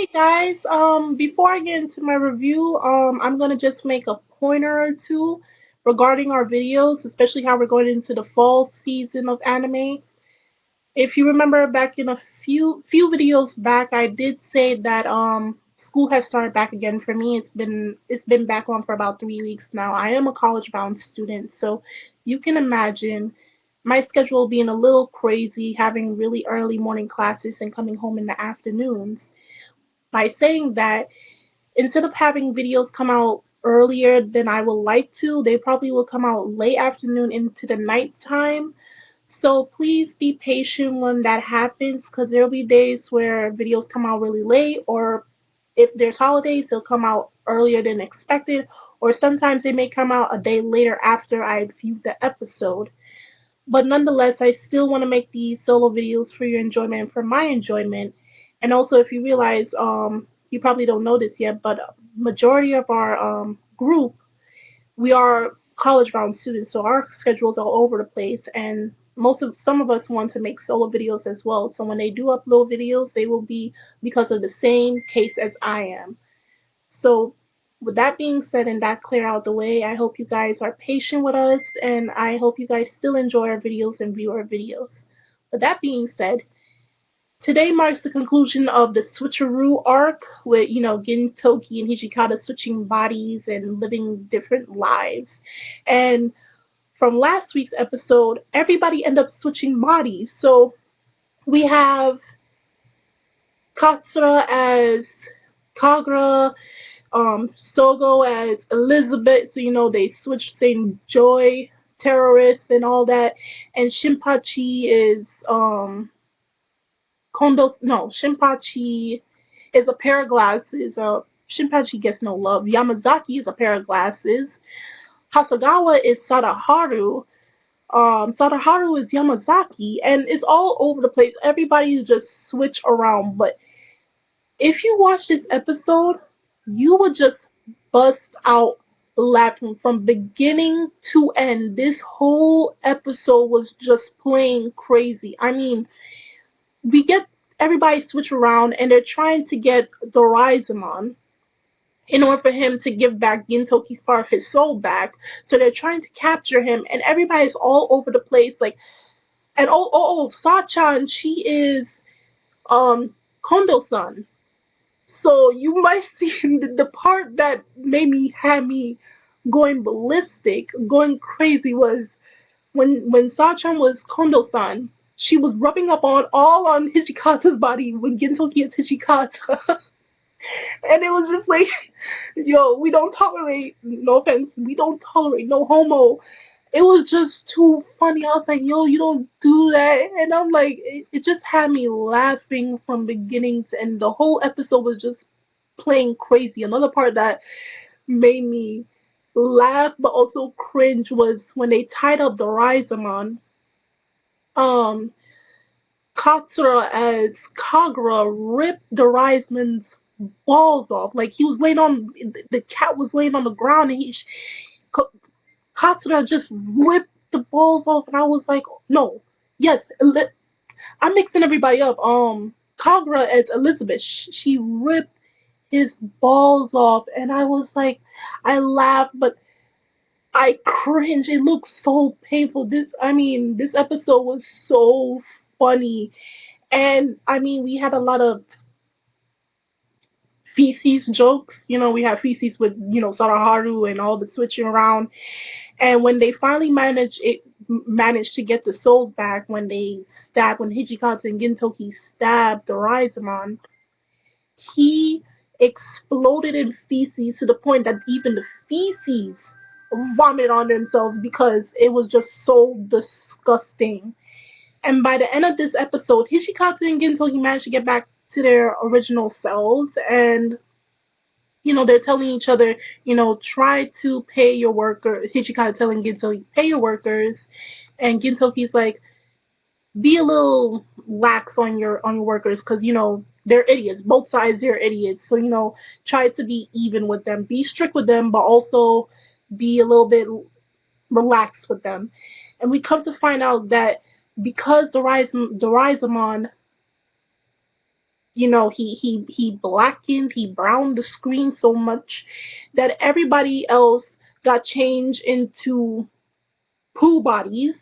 Hey guys, before I get into my review, I'm gonna just make a pointer or two regarding our videos, especially how we're going into the fall season of anime. If you remember back in a few videos back, I did say that school has started back again for me. It's been back on for about 3 weeks now. I am a college bound student, so you can imagine my schedule being a little crazy, having really early morning classes and coming home in the afternoons. By saying that, instead of having videos come out earlier than I would like to, they probably will come out late afternoon into the nighttime. So please be patient when that happens because there'll be days where videos come out really late, or if there's holidays, they'll come out earlier than expected, or sometimes they may come out a day later after I've viewed the episode. But nonetheless, I still want to make these solo videos for your enjoyment and for my enjoyment. And also, if you realize, you probably don't know this yet, but majority of our group, we are college-bound students, so our schedules are all over the place. And some of us want to make solo videos as well. So when they do upload videos, they will be because of the same case as I am. So, with that being said and that clear out the way, I hope you guys are patient with us and I hope you guys still enjoy our videos and view our videos. With that being said, today marks the conclusion of the switcheroo arc with, Gintoki and Hijikata switching bodies and living different lives. And from last week's episode, everybody ended up switching bodies. So we have Katsura as Kagura, Sogo as Elizabeth, so they switched saying Joy, terrorist, and all that. And Shinpachi is Kondo. No, Shinpachi is a pair of glasses. Shinpachi gets no love. Yamazaki is a pair of glasses. Hasagawa is Sadaharu. Sadaharu is Yamazaki, and it's all over the place. Everybody just switch around, but if you watch this episode, you would just bust out laughing from beginning to end. This whole episode was just plain crazy. I mean, we get everybody switch around and they're trying to get Doraemon in order for him to give back Gintoki's part of his soul back. So they're trying to capture him and everybody's all over the place like and Sachan, she is Kondo-san. So you might see the part that made me had me going ballistic, going crazy was when Sachan was Kondo-san, she was rubbing up on all on Hijikata's body when Gintoki is Hijikata. And it was just like, yo, we don't tolerate, no offense, we don't tolerate no homo. It was just too funny. I was like, yo, you don't do that. And I'm like, it just had me laughing from beginning to end. The whole episode was just playing crazy. Another part that made me laugh but also cringe was when they tied up Doraemon. Um, Katsura as Kagura ripped Doraemon's balls off. Like he was laying on the cat was laying on the ground and Katsura just ripped the balls off and I was like, no, yes, I'm mixing everybody up. Kagura as Elizabeth, she ripped his balls off, and I was like, I laughed, but I cringed. It looked so painful. This episode was so funny, and I mean, we had a lot of feces jokes. We had feces with Saraharu and all the switching around, and when they finally managed to get the souls back when Hijikata and Gintoki stabbed Doraemon, he exploded in feces to the point that even the feces vomited on themselves because it was just so disgusting. And by the end of this episode, Hishikata and Gintoki managed to get back to their original selves and they're telling each other, try to pay your workers. Hishikata telling Gintoki, pay your workers. And Gintoki's like, be a little lax on your workers because they're idiots. Both sides they're idiots. So try to be even with them. Be strict with them, but also be a little bit relaxed with them. And we come to find out that because Doraemon he blackened, he browned the screen so much that everybody else got changed into poo bodies,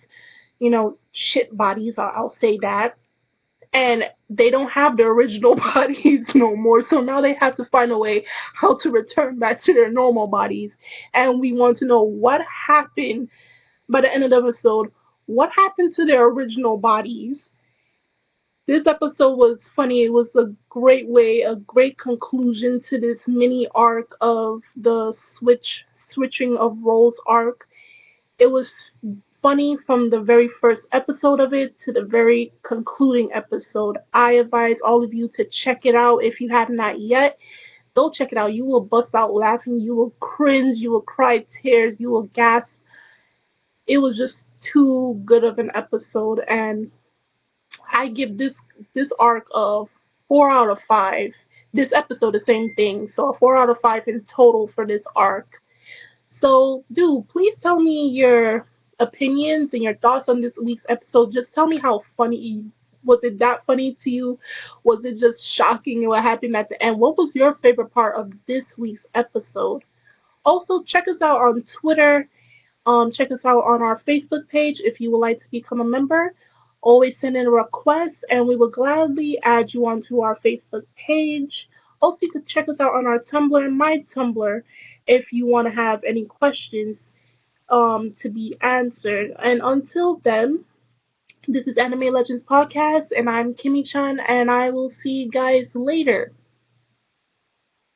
shit bodies, I'll say that. And they don't have their original bodies no more, so now they have to find a way how to return back to their normal bodies. And we want to know what happened by the end of the episode. What happened to their original bodies? This episode was funny. It was a great way, a great conclusion to this mini arc of the switching of roles arc. It was funny from the very first episode of it to the very concluding episode. I advise all of you to check it out if you have not yet. Go check it out. You will bust out laughing. You will cringe. You will cry tears. You will gasp. It was just too good of an episode, and I give this arc a 4 out of 5. This episode, the same thing. So a 4 out of 5 in total for this arc. So, dude, please tell me your opinions and your thoughts on this week's episode. Just tell me how funny was it. That funny to you? Was it just shocking what happened at the end? What was your favorite part of this week's episode? Also, check us out on Twitter. Check us out on our Facebook page if you would like to become a member. Always send in a request, and we will gladly add you onto our Facebook page. Also, you can check us out on our Tumblr, my Tumblr, if you want to have any questions to be answered. And until then, this is Anime Legends Podcast, and I'm Kimmy Chan, and I will see you guys later.